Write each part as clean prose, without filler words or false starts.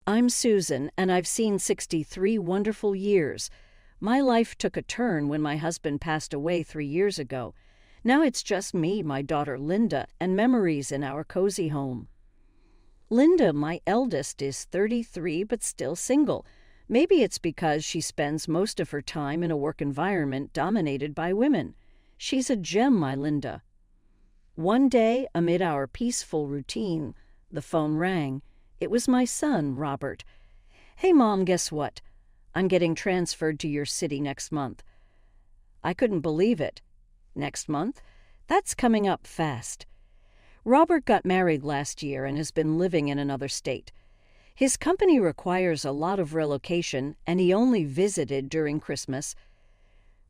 I'm Susan, and I've seen 63 wonderful years. My life took a turn when my husband passed away 3 years ago. Now it's just me, my daughter Linda, and memories in our cozy home. Linda, my eldest, is 33 but still single. Maybe it's because she spends most of her time in a work environment dominated by women. She's a gem, my Linda. One day, amid our peaceful routine, the phone rang. It was my son, Robert. "Hey, Mom, guess what? I'm getting transferred to your city next month." I couldn't believe it. Next month? That's coming up fast. Robert got married last year and has been living in another state. His company requires a lot of relocation, and he only visited during Christmas.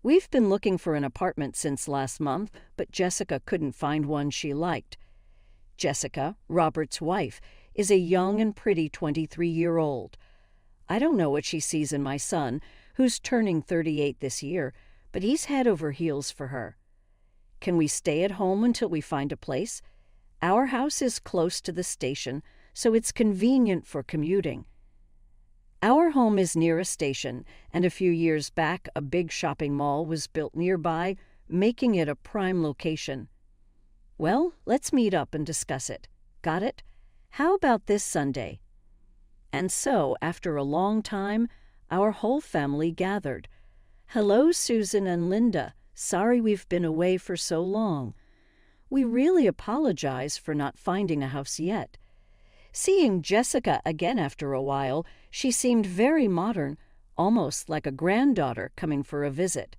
We've been looking for an apartment since last month, but Jessica couldn't find one she liked. Jessica, Robert's wife, is a young and pretty 23-year-old. I don't know what she sees in my son, who's turning 38 this year, but he's head over heels for her. Can we stay at home until we find a place? Our house is close to the station, so it's convenient for commuting. Our home is near a station, and a few years back a big shopping mall was built nearby, making it a prime location. Well, let's meet up and discuss it. Got it? How about this Sunday? And so, after a long time, our whole family gathered. Hello, Susan and Linda. Sorry we've been away for so long. We really apologize for not finding a house yet. Seeing Jessica again after a while, she seemed very modern, almost like a granddaughter coming for a visit.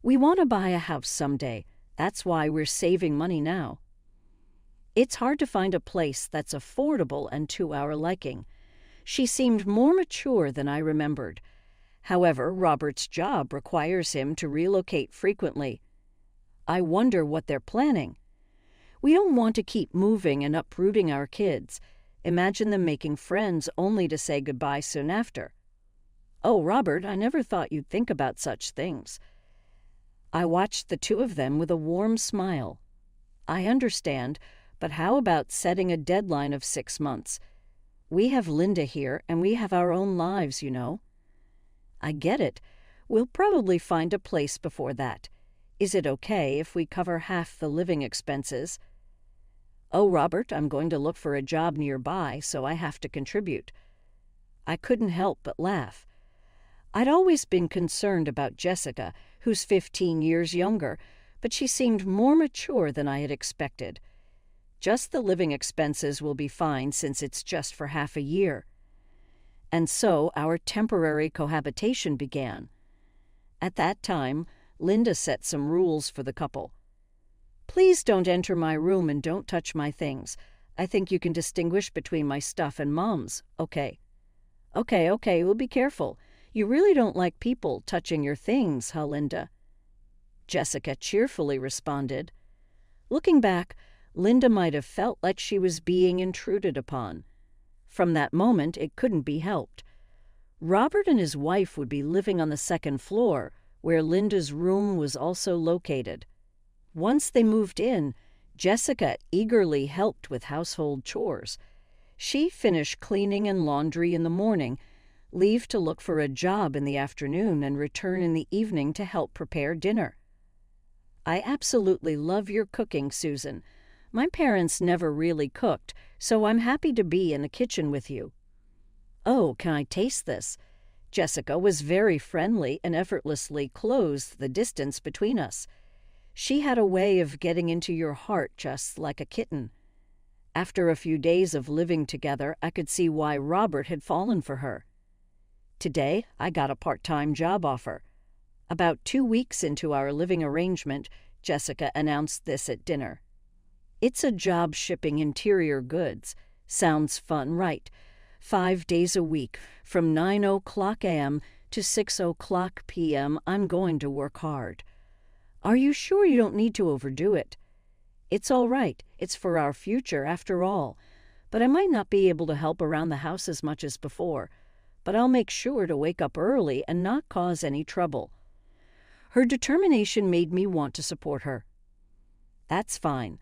We want to buy a house someday. That's why we're saving money now. It's hard to find a place that's affordable and to our liking. She seemed more mature than I remembered. However, Robert's job requires him to relocate frequently. I wonder what they're planning. We don't want to keep moving and uprooting our kids. Imagine them making friends only to say goodbye soon after. Oh, Robert, I never thought you'd think about such things. I watched the two of them with a warm smile. I understand, but how about setting a deadline of 6 months? We have Linda here, and we have our own lives, you know. I get it. We'll probably find a place before that. Is it okay if we cover half the living expenses? Oh, Robert, I'm going to look for a job nearby, so I have to contribute. I couldn't help but laugh. I'd always been concerned about Jessica, who's 15 years younger, but she seemed more mature than I had expected. Just the living expenses will be fine since it's just for half a year. And so our temporary cohabitation began. At that time, Linda set some rules for the couple. Please don't enter my room and don't touch my things. I think you can distinguish between my stuff and Mom's, okay? Okay, we'll be careful. You really don't like people touching your things, huh, Linda? Jessica cheerfully responded. Looking back, Linda might have felt like she was being intruded upon. From that moment, it couldn't be helped. Robert and his wife would be living on the second floor, where Linda's room was also located. Once they moved in, Jessica eagerly helped with household chores. She finished cleaning and laundry in the morning, leave to look for a job in the afternoon, and return in the evening to help prepare dinner. I absolutely love your cooking, Susan. My parents never really cooked, so I'm happy to be in the kitchen with you. Oh, can I taste this? Jessica was very friendly and effortlessly closed the distance between us. She had a way of getting into your heart just like a kitten. After a few days of living together, I could see why Robert had fallen for her. Today, I got a part-time job offer. About 2 weeks into our living arrangement, Jessica announced this at dinner. It's a job shipping interior goods. Sounds fun, right? 5 days a week, from 9:00 a.m. to 6:00 p.m., I'm going to work hard. Are you sure you don't need to overdo it? It's all right. It's for our future, after all. But I might not be able to help around the house as much as before. But I'll make sure to wake up early and not cause any trouble. Her determination made me want to support her. That's fine.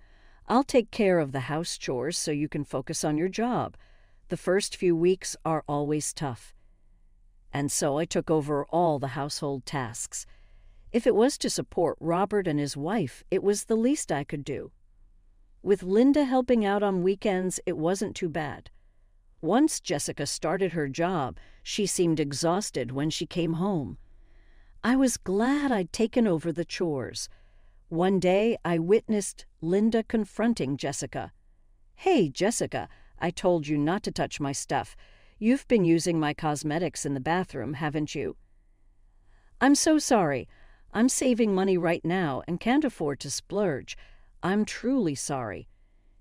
I'll take care of the house chores so you can focus on your job. The first few weeks are always tough. And so I took over all the household tasks. If it was to support Robert and his wife, it was the least I could do. With Linda helping out on weekends, it wasn't too bad. Once Jessica started her job, she seemed exhausted when she came home. I was glad I'd taken over the chores. One day, I witnessed Linda confronting Jessica. "Hey, Jessica, I told you not to touch my stuff. You've been using my cosmetics in the bathroom, haven't you?" "I'm so sorry. I'm saving money right now and can't afford to splurge. I'm truly sorry."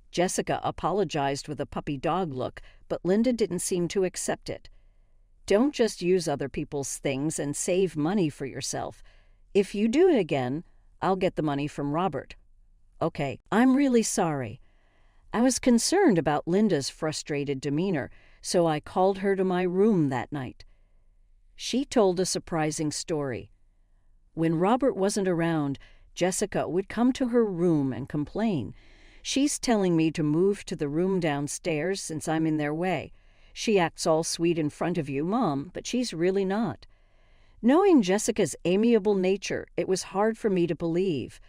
Jessica apologized with a puppy dog look, but Linda didn't seem to accept it. "Don't just use other people's things and save money for yourself. If you do it again, I'll get the money from Robert." "Okay, I'm really sorry." I was concerned about Linda's frustrated demeanor, so I called her to my room that night. She told a surprising story. When Robert wasn't around, Jessica would come to her room and complain. "She's telling me to move to the room downstairs since I'm in their way. She acts all sweet in front of you, Mom, but she's really not." Knowing Jessica's amiable nature, it was hard for me to believe.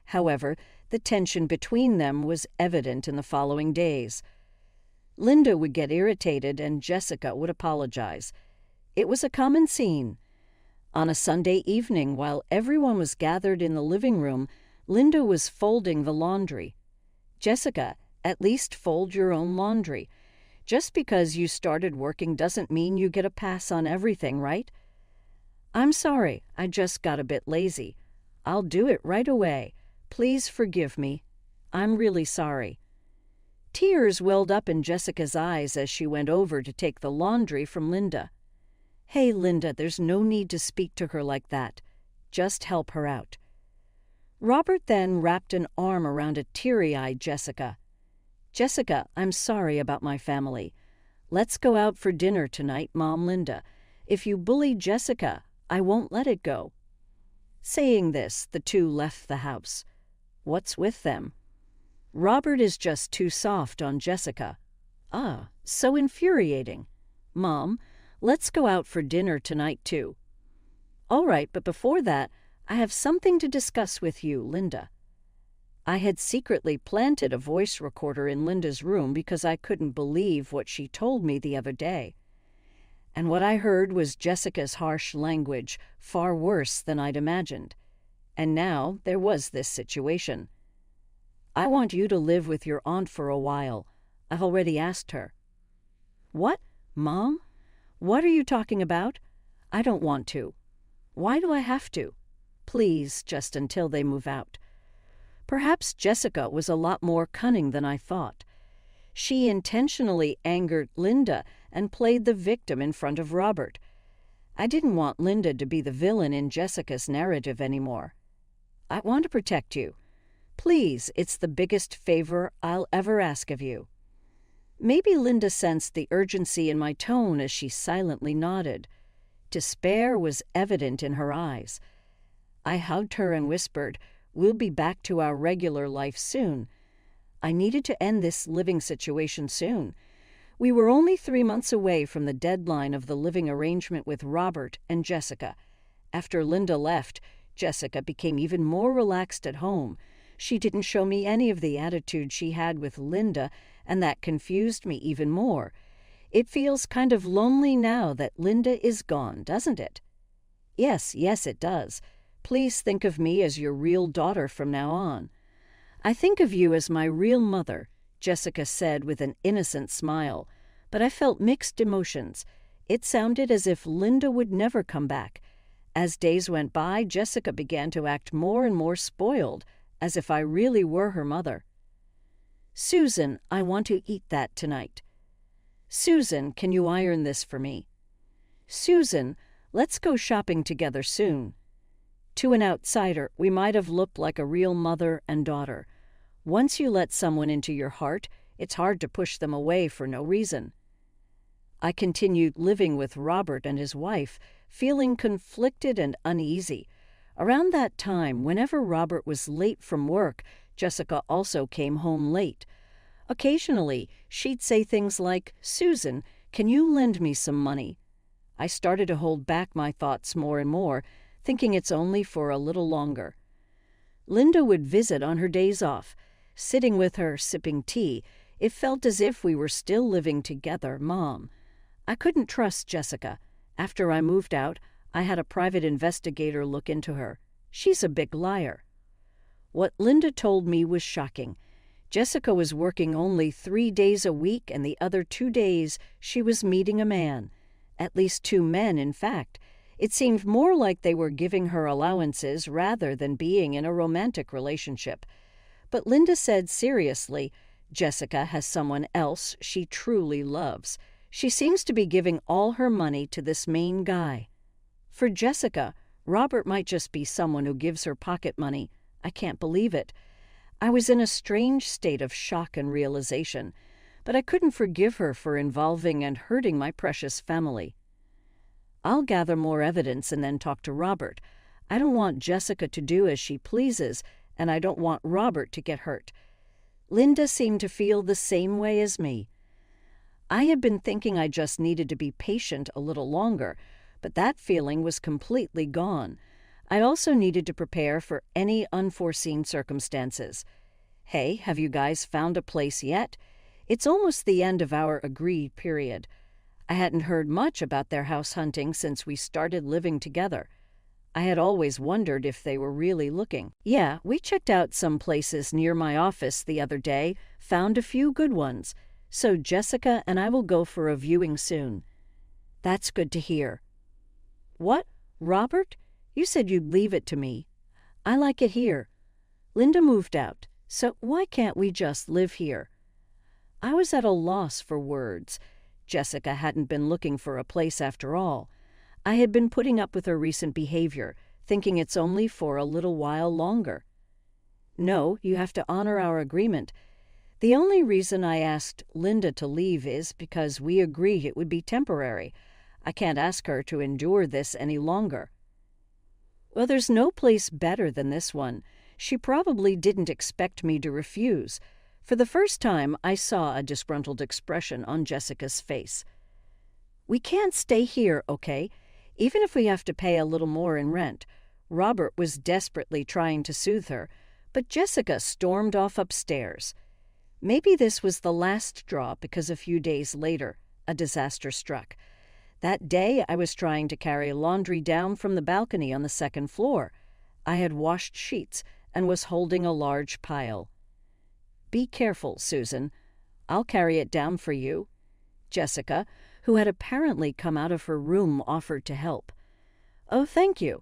However, the tension between them was evident in the following days. Linda would get irritated and Jessica would apologize. It was a common scene. On a Sunday evening, while everyone was gathered in the living room, Linda was folding the laundry. "Jessica, at least fold your own laundry. Just because you started working doesn't mean you get a pass on everything, right?" "I'm sorry, I just got a bit lazy. I'll do it right away. Please forgive me. I'm really sorry." Tears welled up in Jessica's eyes as she went over to take the laundry from Linda. "Hey, Linda, there's no need to speak to her like that. Just help her out." Robert then wrapped an arm around a teary-eyed Jessica. "Jessica, I'm sorry about my family. Let's go out for dinner tonight, Mom Linda. If you bully Jessica, I won't let it go." Saying this, the two left the house. What's with them? Robert is just too soft on Jessica. Ah, so infuriating. "Mom, let's go out for dinner tonight, too." "All right, but before that, I have something to discuss with you, Linda." I had secretly planted a voice recorder in Linda's room because I couldn't believe what she told me the other day. And what I heard was Jessica's harsh language, far worse than I'd imagined. And now there was this situation. "I want you to live with your aunt for a while. I've already asked her." "What? Mom? What are you talking about? I don't want to." "Why do I have to?" "Please, just until they move out." Perhaps Jessica was a lot more cunning than I thought. She intentionally angered Linda and played the victim in front of Robert. I didn't want Linda to be the villain in Jessica's narrative anymore. "I want to protect you. Please, it's the biggest favor I'll ever ask of you." Maybe Linda sensed the urgency in my tone as she silently nodded. Despair was evident in her eyes. I hugged her and whispered, "We'll be back to our regular life soon." I needed to end this living situation soon. We were only 3 months away from the deadline of the living arrangement with Robert and Jessica. After Linda left, Jessica became even more relaxed at home. She didn't show me any of the attitude she had with Linda, and that confused me even more. It feels kind of lonely now that Linda is gone, doesn't it? Yes, it does. Please think of me as your real daughter from now on. "I think of you as my real mother," Jessica said with an innocent smile, but I felt mixed emotions. It sounded as if Linda would never come back. As days went by, Jessica began to act more and more spoiled, as if I really were her mother. "Susan, I want to eat that tonight." "Susan, can you iron this for me?" "Susan, let's go shopping together soon." To an outsider, we might have looked like a real mother and daughter. Once you let someone into your heart, it's hard to push them away for no reason. I continued living with Robert and his wife, feeling conflicted and uneasy. Around that time, whenever Robert was late from work, Jessica also came home late. Occasionally, she'd say things like, "Susan, can you lend me some money?" I started to hold back my thoughts more and more, thinking it's only for a little longer. Linda would visit on her days off. Sitting with her, sipping tea, it felt as if we were still living together, Mom. I couldn't trust Jessica. After I moved out, I had a private investigator look into her. She's a big liar. What Linda told me was shocking. Jessica was working only 3 days a week, and the other 2 days she was meeting a man. At least 2 men, in fact. It seemed more like they were giving her allowances rather than being in a romantic relationship. But Linda said seriously, Jessica has someone else she truly loves. She seems to be giving all her money to this main guy. For Jessica, Robert might just be someone who gives her pocket money. I can't believe it. I was in a strange state of shock and realization, but I couldn't forgive her for involving and hurting my precious family. I'll gather more evidence and then talk to Robert. I don't want Jessica to do as she pleases, and I don't want Robert to get hurt. Linda seemed to feel the same way as me. I had been thinking I just needed to be patient a little longer, but that feeling was completely gone. I also needed to prepare for any unforeseen circumstances. Hey, have you guys found a place yet? It's almost the end of our agreed period. I hadn't heard much about their house hunting since we started living together. I had always wondered if they were really looking. Yeah, we checked out some places near my office the other day, found a few good ones. So Jessica and I will go for a viewing soon. That's good to hear. What? Robert? You said you'd leave it to me. I like it here. Linda moved out, so why can't we just live here? I was at a loss for words. Jessica hadn't been looking for a place after all. I had been putting up with her recent behavior, thinking it's only for a little while longer. No, you have to honor our agreement. The only reason I asked Linda to leave is because we agree it would be temporary. I can't ask her to endure this any longer. Well, there's no place better than this one. She probably didn't expect me to refuse. For the first time, I saw a disgruntled expression on Jessica's face. We can't stay here, okay? Even if we have to pay a little more in rent. Robert was desperately trying to soothe her, but Jessica stormed off upstairs. Maybe this was the last straw because a few days later, a disaster struck. That day, I was trying to carry laundry down from the balcony on the 2nd floor. I had washed sheets and was holding a large pile. Be careful, Susan. I'll carry it down for you. Jessica, who had apparently come out of her room, offered to help. Oh, thank you.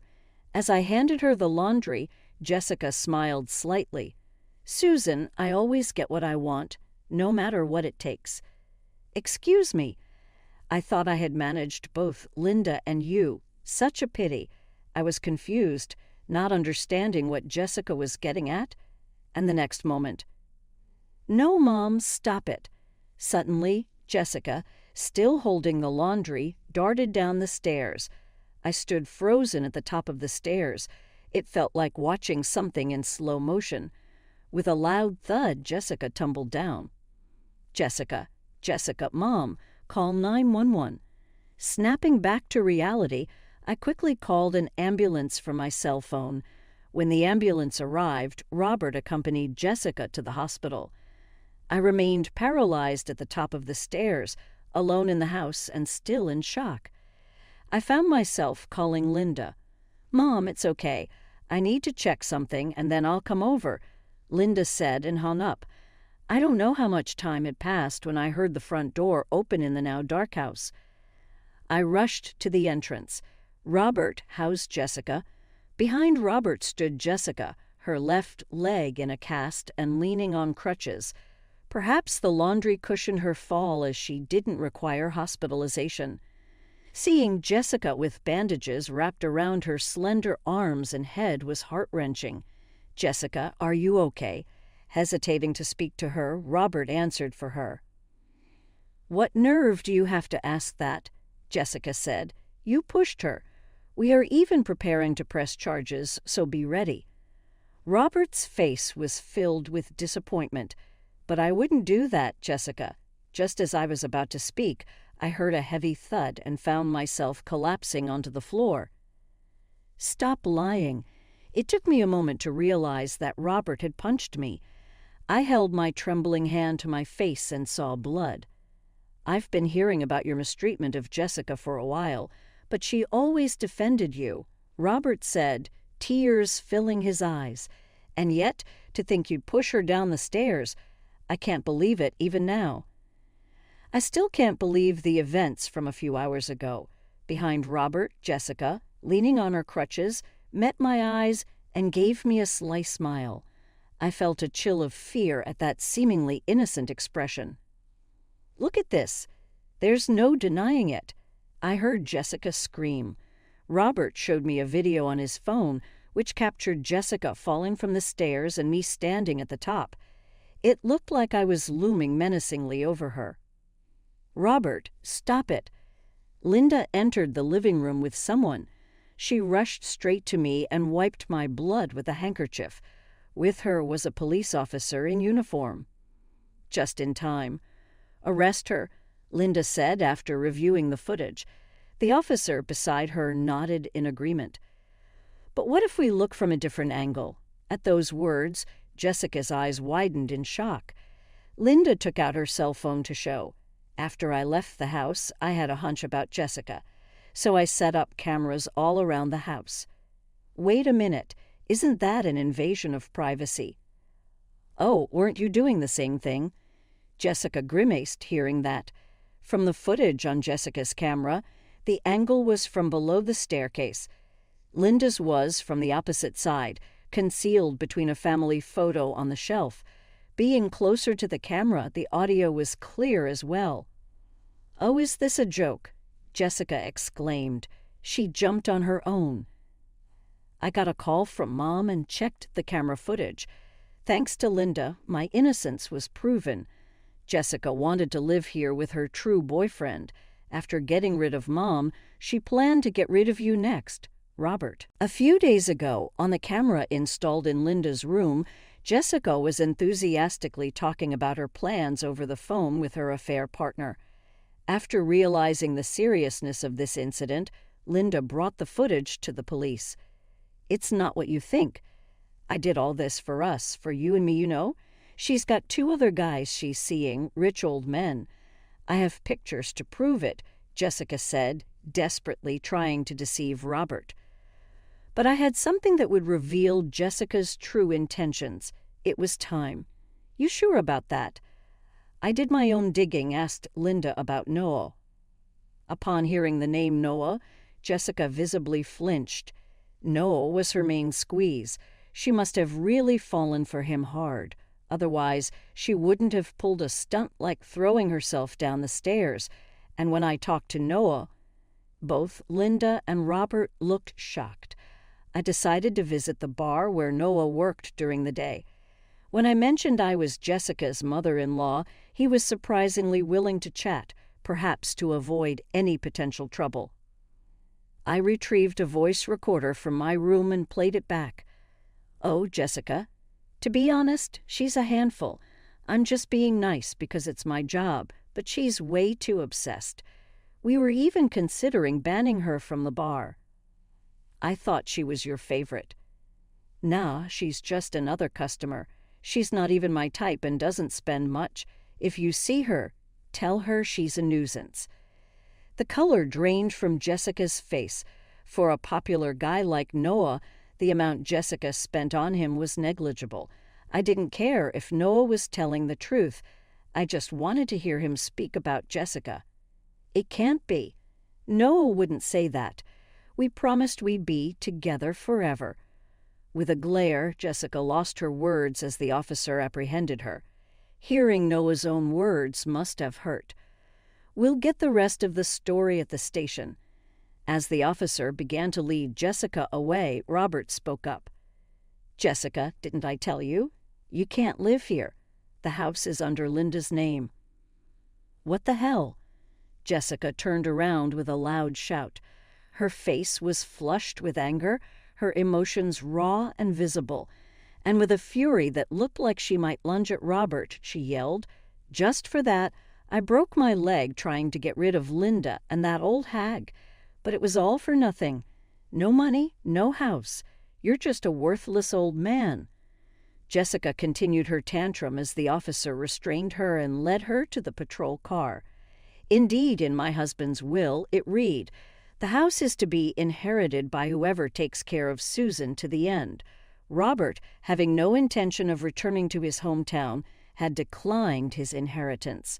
As I handed her the laundry, Jessica smiled slightly. Susan, I always get what I want, no matter what it takes. Excuse me. I thought I had managed both Linda and you. Such a pity. I was confused, not understanding what Jessica was getting at. And the next moment, no, Mom, stop it. Suddenly, Jessica, still holding the laundry, darted down the stairs. I stood frozen at the top of the stairs. It felt like watching something in slow motion. With a loud thud, Jessica tumbled down. Jessica, Mom, call 911. Snapping back to reality, I quickly called an ambulance from my cell phone. When the ambulance arrived, Robert accompanied Jessica to the hospital. I remained paralyzed at the top of the stairs, alone in the house and still in shock. I found myself calling Linda. Mom, it's okay. I need to check something and then I'll come over, Linda said and hung up. I don't know how much time had passed when I heard the front door open in the now dark house. I rushed to the entrance. Robert housed Jessica. Behind Robert stood Jessica, her left leg in a cast and leaning on crutches. Perhaps the laundry cushioned her fall as she didn't require hospitalization. Seeing Jessica with bandages wrapped around her slender arms and head was heart-wrenching. Jessica, are you okay? Hesitating to speak to her, Robert answered for her. What nerve do you have to ask that? Jessica said. You pushed her. We are even preparing to press charges, so be ready. Robert's face was filled with disappointment. "But I wouldn't do that, Jessica." Just as I was about to speak, I heard a heavy thud and found myself collapsing onto the floor. "Stop lying." It took me a moment to realize that Robert had punched me. I held my trembling hand to my face and saw blood. "I've been hearing about your mistreatment of Jessica for a while, but she always defended you," Robert said, tears filling his eyes. "And yet, to think you'd push her down the stairs. I can't believe it even now." I still can't believe the events from a few hours ago. Behind Robert, Jessica, leaning on her crutches, met my eyes and gave me a sly smile. I felt a chill of fear at that seemingly innocent expression. "Look at this. There's no denying it." I heard Jessica scream. Robert showed me a video on his phone which captured Jessica falling from the stairs and me standing at the top. It looked like I was looming menacingly over her. "Robert, stop it." Linda entered the living room with someone. She rushed straight to me and wiped my blood with a handkerchief. With her was a police officer in uniform. "Just in time." "Arrest her," Linda said after reviewing the footage. The officer beside her nodded in agreement. "But what if we look from a different angle?" At those words, Jessica's eyes widened in shock. Linda took out her cell phone to show. After I left the house, I had a hunch about Jessica, so I set up cameras all around the house. "Wait a minute, isn't that an invasion of privacy?" "Oh, weren't you doing the same thing?" Jessica grimaced hearing that. From the footage on Jessica's camera, the angle was from below the staircase. Linda's was from the opposite side, concealed between a family photo on the shelf. Being closer to the camera, the audio was clear as well. "Oh, is this a joke?" Jessica exclaimed. She jumped on her own. I got a call from Mom and checked the camera footage. Thanks to Linda, my innocence was proven. Jessica wanted to live here with her true boyfriend. After getting rid of Mom, she planned to get rid of you next, Robert. A few days ago, on the camera installed in Linda's room, Jessica was enthusiastically talking about her plans over the phone with her affair partner. After realizing the seriousness of this incident, Linda brought the footage to the police. "It's not what you think. I did all this for us, for you and me, you know. She's got 2 other guys she's seeing, rich old men. I have pictures to prove it," Jessica said, desperately trying to deceive Robert. But I had something that would reveal Jessica's true intentions. It was time. "You sure about that?" I did my own digging, asked Linda about Noah. Upon hearing the name Noah, Jessica visibly flinched. Noah was her main squeeze. She must have really fallen for him hard. Otherwise, she wouldn't have pulled a stunt like throwing herself down the stairs. And when I talked to Noah, both Linda and Robert looked shocked. I decided to visit the bar where Noah worked during the day. When I mentioned I was Jessica's mother-in-law, he was surprisingly willing to chat, perhaps to avoid any potential trouble. I retrieved a voice recorder from my room and played it back. "Oh, Jessica, to be honest, she's a handful. I'm just being nice because it's my job, but she's way too obsessed. We were even considering banning her from the bar." "I thought she was your favorite." "Nah, she's just another customer. She's not even my type and doesn't spend much. If you see her, tell her she's a nuisance." The color drained from Jessica's face. For a popular guy like Noah, the amount Jessica spent on him was negligible. I didn't care if Noah was telling the truth. I just wanted to hear him speak about Jessica. "It can't be. Noah wouldn't say that. We promised we'd be together forever." With a glare, Jessica lost her words as the officer apprehended her. Hearing Noah's own words must have hurt. "We'll get the rest of the story at the station." As the officer began to lead Jessica away, Robert spoke up. "Jessica, didn't I tell you? You can't live here. The house is under Linda's name." "What the hell?" Jessica turned around with a loud shout. Her face was flushed with anger, her emotions raw and visible. and with a fury that looked like she might lunge at Robert, she yelled, "Just for that, I broke my leg trying to get rid of Linda and that old hag. But it was all for nothing. No money, no house. You're just a worthless old man." Jessica continued her tantrum as the officer restrained her and led her to the patrol car. Indeed, in my husband's will, it read, "The house is to be inherited by whoever takes care of Susan to the end." Robert, having no intention of returning to his hometown, had declined his inheritance.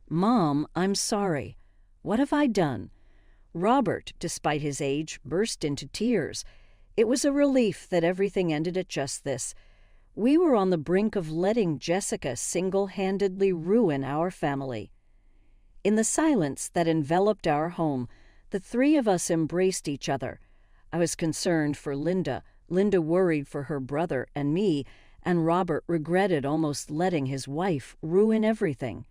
"Mom, I'm sorry. What have I done?" Robert, despite his age, burst into tears. It was a relief that everything ended at just this. We were on the brink of letting Jessica single-handedly ruin our family. In the silence that enveloped our home, the three of us embraced each other. I was concerned for Linda, Linda worried for her brother and me, and Robert regretted almost letting his wife ruin everything.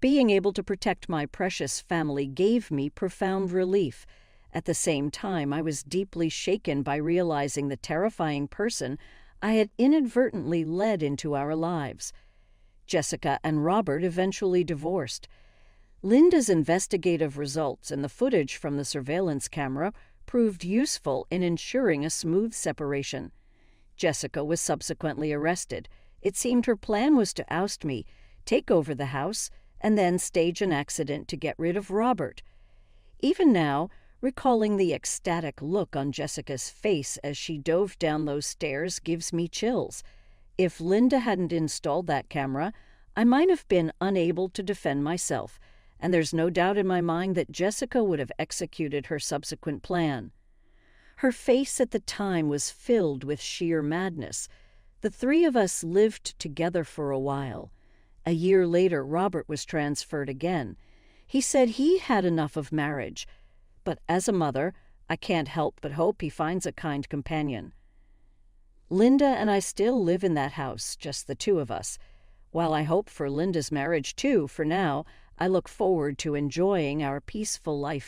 Being able to protect my precious family gave me profound relief. At the same time, I was deeply shaken by realizing the terrifying person I had inadvertently led into our lives. Jessica and Robert eventually divorced. Linda's investigative results and the footage from the surveillance camera proved useful in ensuring a smooth separation. Jessica was subsequently arrested. It seemed her plan was to oust me, take over the house, and then stage an accident to get rid of Robert. Even now, recalling the ecstatic look on Jessica's face as she dove down those stairs gives me chills. If Linda hadn't installed that camera, I might have been unable to defend myself, and there's no doubt in my mind that Jessica would have executed her subsequent plan. Her face at the time was filled with sheer madness. The three of us lived together for a while. A year later, Robert was transferred again. He said he had enough of marriage, but as a mother, I can't help but hope he finds a kind companion. Linda and I still live in that house, just the two of us. While I hope for Linda's marriage too, for now, I look forward to enjoying our peaceful life